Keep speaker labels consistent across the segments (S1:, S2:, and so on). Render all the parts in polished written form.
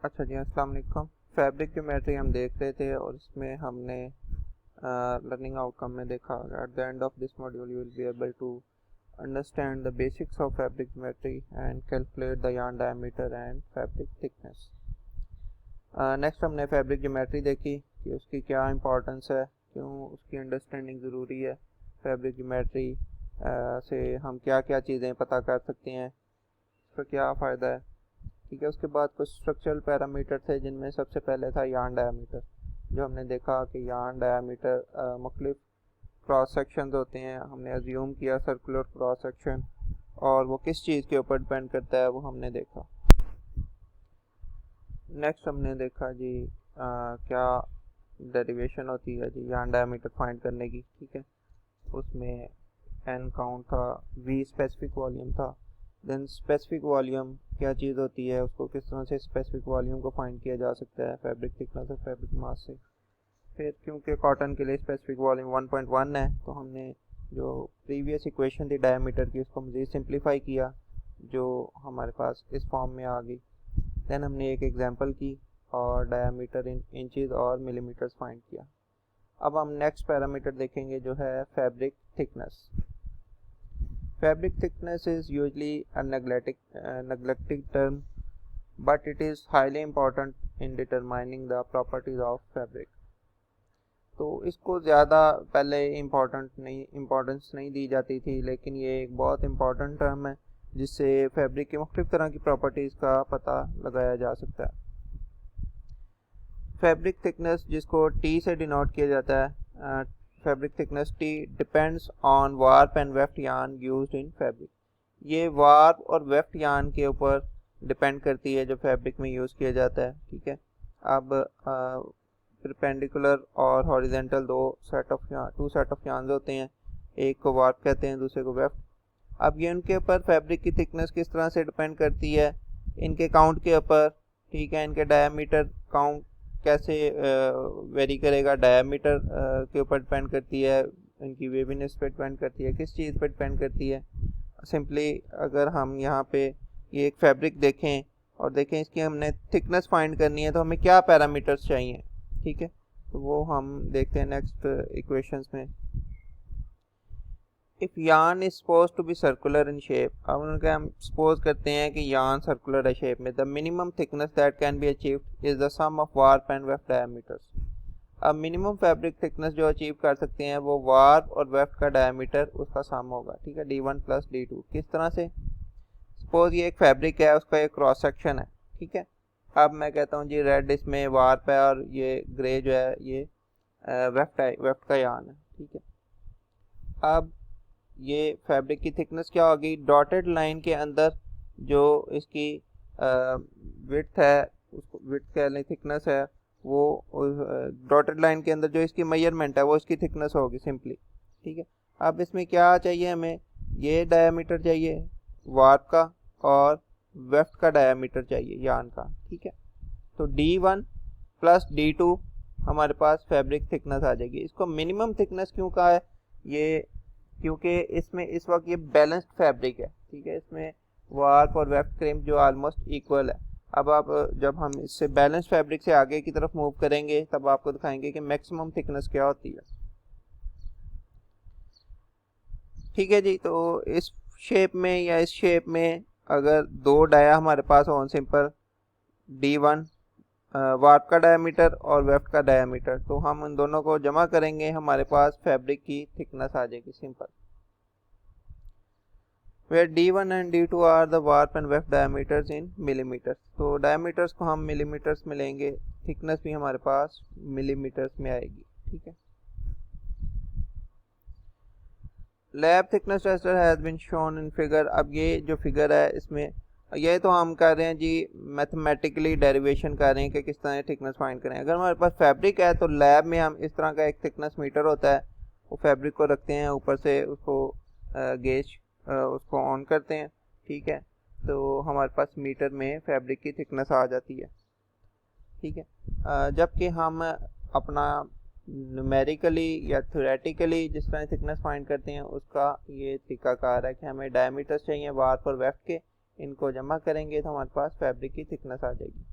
S1: अच्छा जी, अस्सलाम वालेकुम। फैब्रिक ज्योमेट्री हम देख रहे थे और इसमें हमने लर्निंग आउटकम में देखा, at the end of this module you will be able to understand the basics of fabric geometry and calculate the yarn diameter and fabric thickness. Next हमने फैब्रिक ज्योमेट्री देखी कि उसकी क्या इंपॉर्टेंस है, क्यों उसकी अंडरस्टैंडिंग ज़रूरी है। फैब्रिक ज्योमेट्री से हम क्या क्या चीज़ें पता कर सकते हैं, उसका क्या फ़ायदा है। ठीक है, उसके बाद कुछ स्ट्रक्चरल पैरामीटर थे जिनमें सबसे पहले था yarn डायमीटर। जो हमने देखा कि yarn डायमीटर मुख्तलिफ क्रॉस सेक्शन होते हैं, हमने अज्यूम किया सर्कुलर क्रॉस सेक्शन, और वो किस चीज़ के ऊपर डिपेंड करता है वो हमने देखा। नेक्स्ट हमने देखा जी क्या डेरिवेशन होती है जी yarn डायमीटर फाइंड करने की। ठीक है, उसमें n काउंट था, v स्पेसिफिक वॉल्यूम था। देन स्पेसिफिक वॉल्यूम क्या चीज़ होती है, उसको किस तरह से स्पेसिफिक वॉल्यूम को फाइंड किया जा सकता है फैब्रिक थिकनेस और फैब्रिक मास से। फिर क्योंकि कॉटन के लिए स्पेसिफिक वॉल्यूम 1.1 है, तो हमने जो प्रीवियस इक्वेशन थी डायमीटर की उसको मज़ीद सिंप्लीफाई किया, जो हमारे पास इस फॉर्म में आ गई। देन हमने एक एग्जांपल की और डायमीटर इन इंचेस और मिलीमीटर्स फाइंड किया। अब हम नेक्स्ट पैरामीटर देखेंगे जो है fabric thickness. Fabric thickness is usually a neglected term, but it is highly important in determining the properties of fabric. तो इसको ज़्यादा पहले इम्पोर्टेंस नहीं दी जाती थी, लेकिन ये एक बहुत इम्पोर्टेंट टर्म है जिससे फैब्रिक की मुख्तलिफ तरह की प्रॉपर्टीज़ का पता लगाया जा सकता है। फैब्रिक थिकनेस जिसको टी से डिनोट किया जाता है, fabric thickness T depends on warp and weft yarn used in fabric. ये वार्प और वेफ्ट यार्न के ऊपर डिपेंड करती है जो फैब्रिक में यूज़ किया जाता है। ठीक है, अब परपेंडिकुलर और horizontal two set of yarn होते हैं, एक को वार्प कहते हैं, दूसरे को वेफ्ट। अब ये उनके ऊपर फैब्रिक की थिकनेस किस तरह से डिपेंड करती है, इनके काउंट के ऊपर। ठीक है, इनके डायमीटर काउंट कैसे वेरी करेगा, डायमीटर के ऊपर डिपेंड करती है, इनकी वेवीनेस पे डिपेंड करती है, किस चीज़ पे डिपेंड करती है। सिंपली अगर हम यहाँ पे ये एक फैब्रिक देखें और देखें इसकी हमने थिकनेस फाइंड करनी है तो हमें क्या पैरामीटर्स चाहिए। ठीक है, तो वो हम देखते हैं नेक्स्ट इक्वेशंस में। If yarn is supposed to be circular in shape, अब उनके हम सपोज करते हैं कि yarn सर्कुलर है शेप में, the minimum thickness that can be achieved is the sum of warp and weft diameters। अब मिनिमम फैब्रिक थिकनेस जो अचीव कर सकते हैं वो वार्प और वेफ्ट का डायमीटर उसका सम होगा। ठीक है, d1 प्लस d2। किस तरह से, सपोज ये एक फैब्रिक है, उसका एक क्रॉस सेक्शन है। ठीक है, अब मैं कहता हूँ जी रेड इसमें वार्प है और ये ग्रे जो है ये वेफ्ट है, वेफ्ट का यार्न है। ठीक है, अब ये फैब्रिक की थिकनेस क्या होगी, डॉटेड लाइन के अंदर जो इसकी विड्थ है, उसको विड्थ कह लें, थिकनेस है, वो डॉटेड लाइन के अंदर जो इसकी मेजरमेंट है वो इसकी थिकनेस होगी सिंपली। ठीक है, अब इसमें क्या चाहिए हमें, ये डायमीटर चाहिए वार्प का और वेफ्ट का डायमीटर चाहिए यार्न का। ठीक है, तो d1 प्लस d2 हमारे पास फैब्रिक थिकनेस आ जाएगी। इसको मिनिमम थिकनेस क्यों कहा है, ये क्योंकि इसमें इस वक्त ये बैलेंस्ड फैब्रिक है। ठीक है, इसमें वार्प और वेफ्ट क्रिम्प जो ऑलमोस्ट इक्वल है। अब आप जब हम इससे बैलेंस फैब्रिक से आगे की तरफ मूव करेंगे तब आपको दिखाएंगे कि मैक्सिमम थिकनेस क्या होती है। ठीक है जी, तो इस शेप में या इस शेप में अगर दो डाया हमारे पास हो सिंपल, d1 वार्प का डायमीटर और वेफ्ट का डायमीटर, तो हम उन दोनों को जमा करेंगे, हमारे पास फैब्रिक की थिकनेस आ जाएगी simple. where d1 and d2 are the warp and weft diameters in millimeters, तो डायमीटर्स को हम मिलीमीटर्स में लेंगे, थिकनेस भी हमारे पास मिलीमीटर्स में आएगी। ठीक है, lab thickness tester has been shown in figure. अब ये जो फिगर है इसमें ये तो हम कर रहे हैं जी मैथमेटिकली डेरिवेशन कर रहे हैं कि किस तरह थिकनेस फाइंड करें। अगर हमारे पास फैब्रिक है तो लैब में हम इस तरह का एक थिकनेस मीटर होता है, वो फैब्रिक को रखते हैं ऊपर से, उसको गेज उसको ऑन करते हैं। ठीक है, तो हमारे पास मीटर में फैब्रिक की थिकनेस आ जाती है। ठीक है, जबकि हम अपना न्यूमेरिकली या थ्योरेटिकली जिस तरह थिकनेस फाइंड करते हैं उसका ये तरीकाकार है कि हमें डायमीटर्स चाहिए वार्प और वेफ्ट के, इनको जमा करेंगे तो हमारे पास फैब्रिक की थिकनेस आ जाएगी।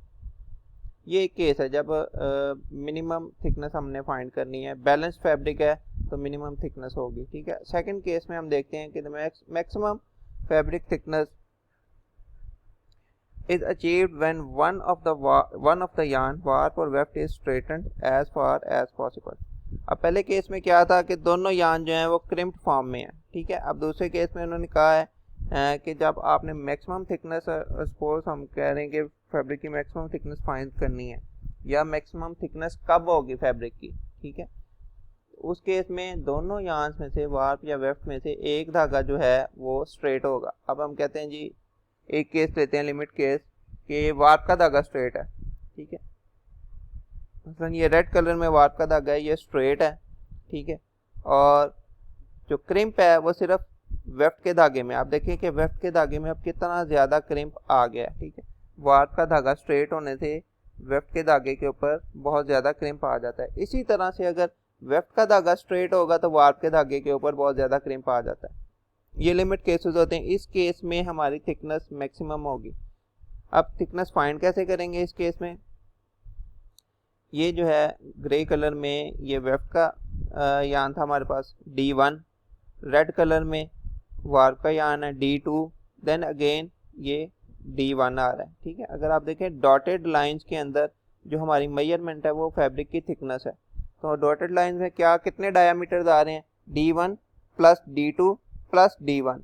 S1: ये एक केस है जब मिनिमम थिकनेस हमने फाइंड करनी है। बैलेंस फैब्रिक है तो मिनिमम थिकनेस होगी, ठीक है। सेकंड केस में हम देखते हैं कि maximum fabric thickness is achieved when one of the yarn warp or weft is straightened as far as possible। अब पहले केस में क्या था कि दोनों यान जो हैं वो क्रिम्प्ड फॉर्म में है, ठीक है। अब दूसरे केस में उन्होंने कहा है कि जब आपने मैक्सिमम थिकनेस, सपोज हम कह रहे हैं कि फैब्रिक की मैक्सिमम थिकनेस फाइंड करनी है या मैक्सिमम थिकनेस कब होगी फैब्रिक की, ठीक है। उस केस में दोनों यान में से, वार्प या वेफ्ट में से एक धागा जो है वो स्ट्रेट होगा। अब हम कहते हैं जी, एक केस लेते हैं लिमिट केस कि वार्प का धागा स्ट्रेट है, ठीक है। मतलब ये रेड कलर में वार्प का धागा है, ये स्ट्रेट है, ठीक है। और जो क्रिम्प है वो सिर्फ वेफ्ट के धागे में, आप देखें कि वेफ्ट के धागे में अब कितना ज़्यादा क्रिम्प आ गया है, ठीक है। वार्प का धागा स्ट्रेट होने से वेफ्ट के धागे के ऊपर बहुत ज़्यादा क्रिम्प आ जाता है। इसी तरह से अगर वेफ्ट का धागा स्ट्रेट होगा तो वार्प के धागे के ऊपर बहुत ज़्यादा क्रिम्प आ जाता है। ये लिमिट केसेस होते हैं। इस केस में हमारी थिकनेस मैक्सिमम होगी। अब थिकनेस फाइंड कैसे करेंगे इस केस में? ये जो है ग्रे कलर में ये वेफ्ट का यान था हमारे पास D1, रेड कलर में वार्प का यान है D2, देन अगेन ये D1 आ रहा है, ठीक है। अगर आप देखें डॉटेड लाइंस के अंदर जो हमारी मेजरमेंट है वो फैब्रिक की थिकनेस है। तो डॉटेड लाइंस में क्या कितने डायामीटर आ रहे हैं? D1 plus D2 plus D1,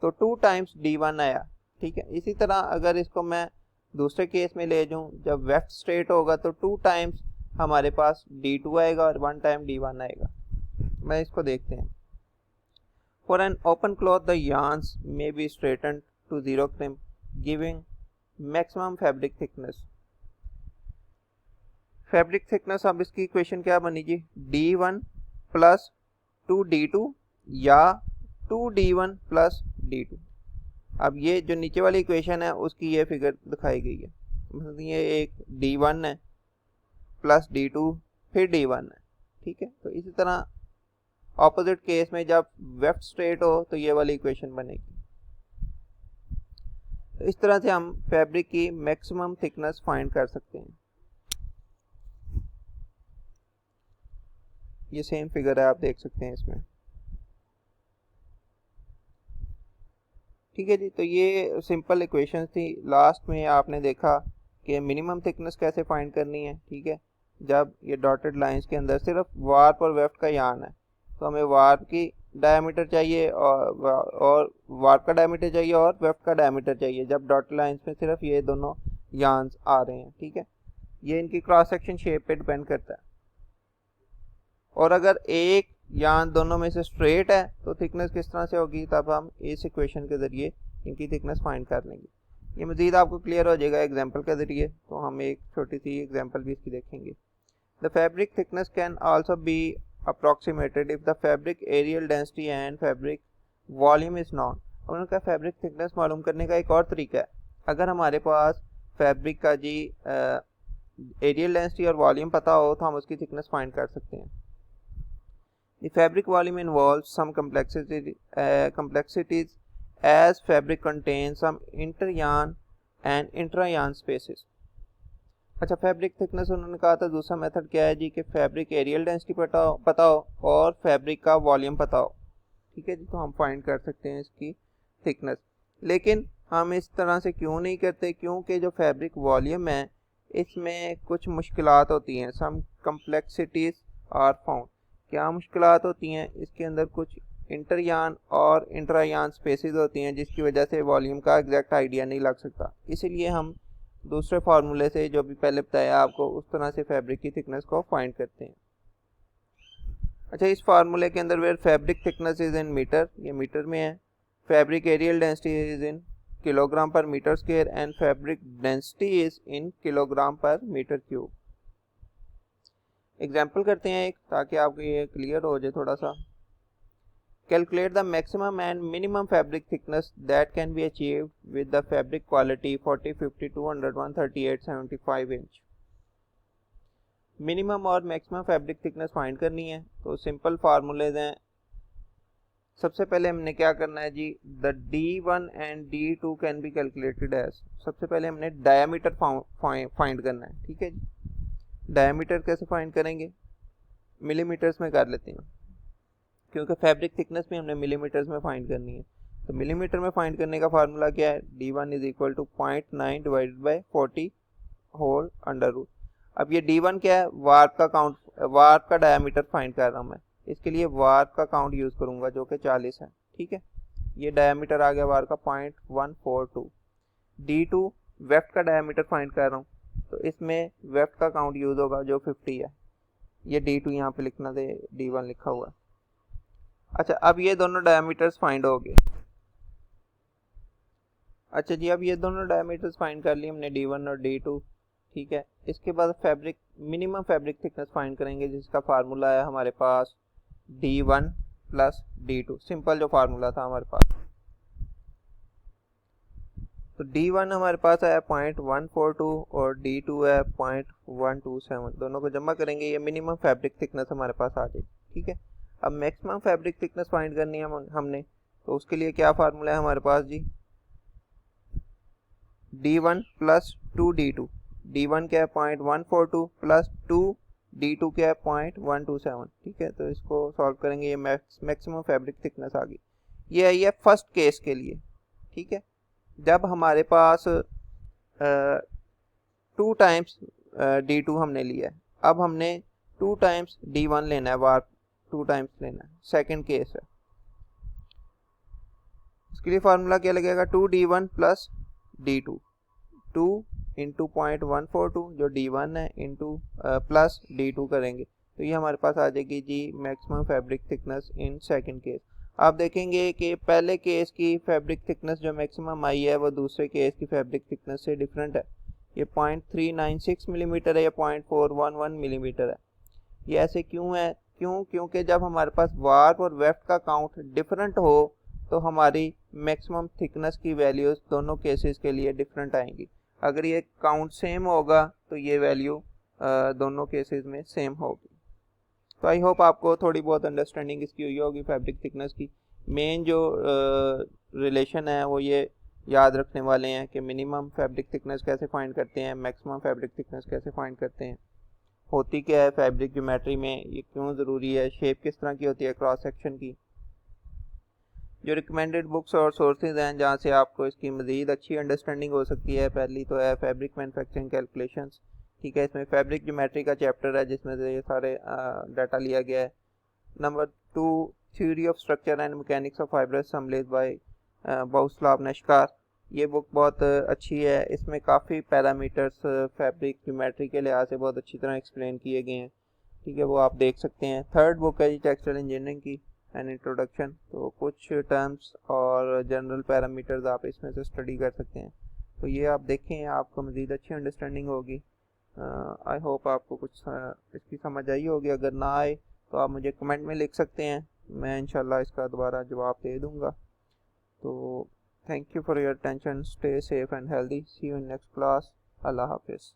S1: तो 2 टाइम्स D1 आया, ठीक है। इसी तरह अगर इसको मैं दूसरे केस में ले जाऊं, जब वेफ्ट स्ट्रेट होगा तो 2 टाइम्स हमारे पास D2 आएगा और 1 टाइम D1 आएगा। मैं इसको देखते हैं। For an open cloth the yarns may be straightened to 0 crimp giving maximum fabric thickness। Fabric thickness, अब इसकी इक्वेशन क्या बनी जी? D1 प्लस 2D2 या 2D1 प्लस D2। अब ये जो नीचे वाली इक्वेशन है उसकी ये फिगर दिखाई गई है। मतलब ये एक D1 है प्लस D2 फिर D1 है, ठीक है। तो इसी तरह ऑपोजिट केस में जब वेफ्ट स्ट्रेट हो तो ये वाली इक्वेशन बनेगी। तो इस तरह से हम फैब्रिक की मैक्सिमम थिकनेस फाइंड कर सकते हैं। ये सेम फिगर है, आप देख सकते हैं इसमें, ठीक है जी। तो ये सिंपल इक्वेशंस थी। लास्ट में आपने देखा कि मिनिमम थिकनेस कैसे फाइंड करनी है, ठीक है। जब ये डॉटेड लाइंस के अंदर सिर्फ वार्प और वेफ्ट का यान है तो हमें वार्प की डायमीटर चाहिए और वार्प का डायमीटर चाहिए और वेफ्ट का डायमीटर चाहिए जब डॉटेड लाइंस में सिर्फ ये दोनों यान्स आ रहे हैं, ठीक है। ये इनकी क्रॉस सेक्शन शेप पे डिपेंड करता है। और अगर एक यान दोनों में से स्ट्रेट है तो थिकनेस किस तरह से होगी? तब हम इस इक्वेशन के ज़रिए इनकी थिकनेस फाइंड कर लेंगे। ये मज़ीद आपको क्लियर हो जाएगा एग्जांपल के ज़रिए। तो हम एक छोटी सी एग्जांपल भी इसकी देखेंगे। The fabric thickness can also be approximated if the fabric areal density and fabric volume is known. और उनका फैब्रिक थिकनेस मालूम करने का एक और तरीका है। अगर हमारे पास फैब्रिक का जी एरियल डेंसिटी और वॉल्यूम पता हो तो हम उसकी थिकनेस फाइंड कर सकते हैं। The fabric volume involves some complexities as fabric contains some inter-yarn and intra-yarn spaces। अच्छा, फैब्रिक थिकनेस उन्होंने कहा था दूसरा मेथड क्या है जी कि फैब्रिक एरियल डेंसिटी पता हो और फैब्रिक का वॉल्यूम पता हो, ठीक है जी। तो हम फाइंड कर सकते हैं इसकी थिकनेस। लेकिन हम इस तरह से क्यों नहीं करते? क्योंकि जो फैब्रिक वॉल्यूम है इसमें कुछ मुश्किलात होती हैं। सम कम्प्लेक्सिटीज आर फाउंड। क्या मुश्किलात होती हैं? इसके अंदर कुछ इंटरयान और इंट्रायान स्पेसेस होती हैं जिसकी वजह से वॉल्यूम का एग्जैक्ट आइडिया नहीं लग सकता। इसीलिए हम दूसरे फार्मूले से, जो भी पहले बताया आपको, उस तरह से फैब्रिक की थिकनेस को फाइंड करते हैं। अच्छा, इस फार्मूले के अंदर where fabric thickness is in metre, ये मीटर में है। Fabric areal density is in kilogram per metre square and fabric density is in kilogram per metre cube. Example करते हैं एक, ताकि आपको ये क्लियर हो जाए थोड़ा सा। Calculate the maximum and minimum fabric thickness that can be achieved with the fabric quality 40, 50, 200, 138, 75 inch. Minimum और मैक्सिमम फैब्रिक थिकनेस फाइंड करनी है तो सिंपल फार्मूलेज हैं। सबसे पहले हमने क्या करना है जी, the D1 and D2 can be calculated as, सबसे पहले हमने डायमीटर फाइंड करना है। ठीक है जी, डायमीटर कैसे फाइंड करेंगे, मिलीमीटर्स में कर लेते हैं, क्योंकि फैब्रिक थिकनेस भी हमने मिलीमीटर्स में फाइंड करनी है। तो मिलीमीटर में फाइंड करने का फार्मूला क्या है, D1 is equal to 0.9 divided by 40 whole under root. अब ये D1 क्या है, वार्प का काउंट, वार्प का डायमीटर फाइंड कर रहा हूँ मैं, इसके लिए वार्प का काउंट यूज करूंगा जो कि 40 है। ठीक है, ये डायमीटर आ गया वार्प का 0.142। D2 वेफ्ट का डायमीटर फाइंड कर रहा हूँ, तो इसमें वेफ्ट का काउंट यूज होगा जो 50 है। ये D2 यहाँ पे लिखना दे, D1 लिखा हुआ है। अच्छा, अब ये दोनों डायमीटर्स फाइंड हो गए। अच्छा जी, अब ये दोनों डायमीटर्स फाइंड कर लिए हमने, D1 और D2। ठीक है, इसके बाद fabric minimum fabric thickness find करेंगे, जिसका फार्मूला है हमारे पास D1 प्लस D2, सिंपल जो फार्मूला था हमारे पास। तो D1 हमारे पास आया 0.142 और D2 है 0.127, दोनों को जमा करेंगे, ये मिनिमम फैब्रिक थिकनेस हमारे पास आ जाएगी। ठीक है, अब मैक्सिमम फैब्रिक थिकनेस फाइंड करनी है हमने, तो उसके लिए क्या फार्मूला है हमारे पास जी, D1 प्लस 2D2, D1 क्या है 0.142 प्लस 2 D2 क्या है 0.127। ठीक है, तो इसको सॉल्व करेंगे, ये मैक्सिमम फैब्रिक थिकनेस आ गई। ये आई है फर्स्ट केस के लिए। ठीक है, जब हमारे पास 2 टाइम्स D2 हमने लिया है, अब हमने 2 टाइम्स D1 लेना है, वार्प 2 टाइम्स लेना है, सेकेंड केस है। इसके लिए फार्मूला क्या लगेगा, 2D1 प्लस D2, 2 इंटू 0.142 जो D1 है इंटू प्लस D2 करेंगे, तो ये हमारे पास आ जाएगी जी maximum fabric thickness in second case. आप देखेंगे कि पहले केस की फैब्रिक थिकनेस जो मैक्सिमम आई है वो दूसरे केस की फैब्रिक थिकनेस से डिफरेंट है। ये 0.396 मिलीमीटर है या 0.411 मिलीमीटर है। ये ऐसे क्यों है, क्योंकि जब हमारे पास वार्प और वेफ्ट का काउंट डिफरेंट हो तो हमारी मैक्सिमम थिकनेस की वैल्यूज दोनों केसेस के लिए डिफरेंट आएंगी। अगर ये काउंट सेम होगा तो ये वैल्यू दोनों केसेस में सेम होगी। तो आई होप आपको थोड़ी बहुत अंडरस्टैंडिंग इसकी हुई होगी फैब्रिक थिकनेस की। मेन जो रिलेशन है वो ये याद रखने वाले हैं कि मिनिमम फैब्रिक थिकनेस कैसे फाइंड करते हैं, मैक्सिमम फैब्रिक थिकनेस कैसे फाइंड करते हैं, होती क्या है फैब्रिक ज्योमेट्री में, ये क्यों ज़रूरी है, शेप किस तरह की होती है क्रॉस सेक्शन की। जो रिकमेंडेड बुक्स और सोर्सेज हैं जहाँ से आपको इसकी मज़ीद अच्छी अंडरस्टैंडिंग हो सकती है, पहली तो है फैब्रिक मैन्युफैक्चरिंग कैलकुलेशंस। ठीक है, इसमें फैब्रिक ज्योमेट्री का चैप्टर है जिसमें से ये सारे डाटा लिया गया है। Number 2, theory of structure and mechanics of fibrous assemblies by Bohuslav Neckar, ये बुक बहुत अच्छी है। इसमें काफ़ी पैरामीटर्स फैब्रिक ज्योमेट्री के लिहाज से बहुत अच्छी तरह एक्सप्लेन किए गए हैं। ठीक है, वो आप देख सकते हैं। थर्ड बुक है जी टेक्सटाइल इंजीनियरिंग की एंड इंट्रोडक्शन, तो कुछ टर्म्स और जनरल पैरामीटर्स आप इसमें से स्टडी कर सकते हैं। तो ये आप देखें, आपको मज़ीद अच्छी अंडरस्टैंडिंग होगी। आई होप आपको कुछ इसकी समझ आई होगी। अगर ना आए तो आप मुझे कमेंट में लिख सकते हैं, मैं इंशाल्लाह इसका दोबारा जवाब दे दूँगा। तो thank you for your attention, stay safe and healthy, see you in next class, अल्लाह हाफिज़।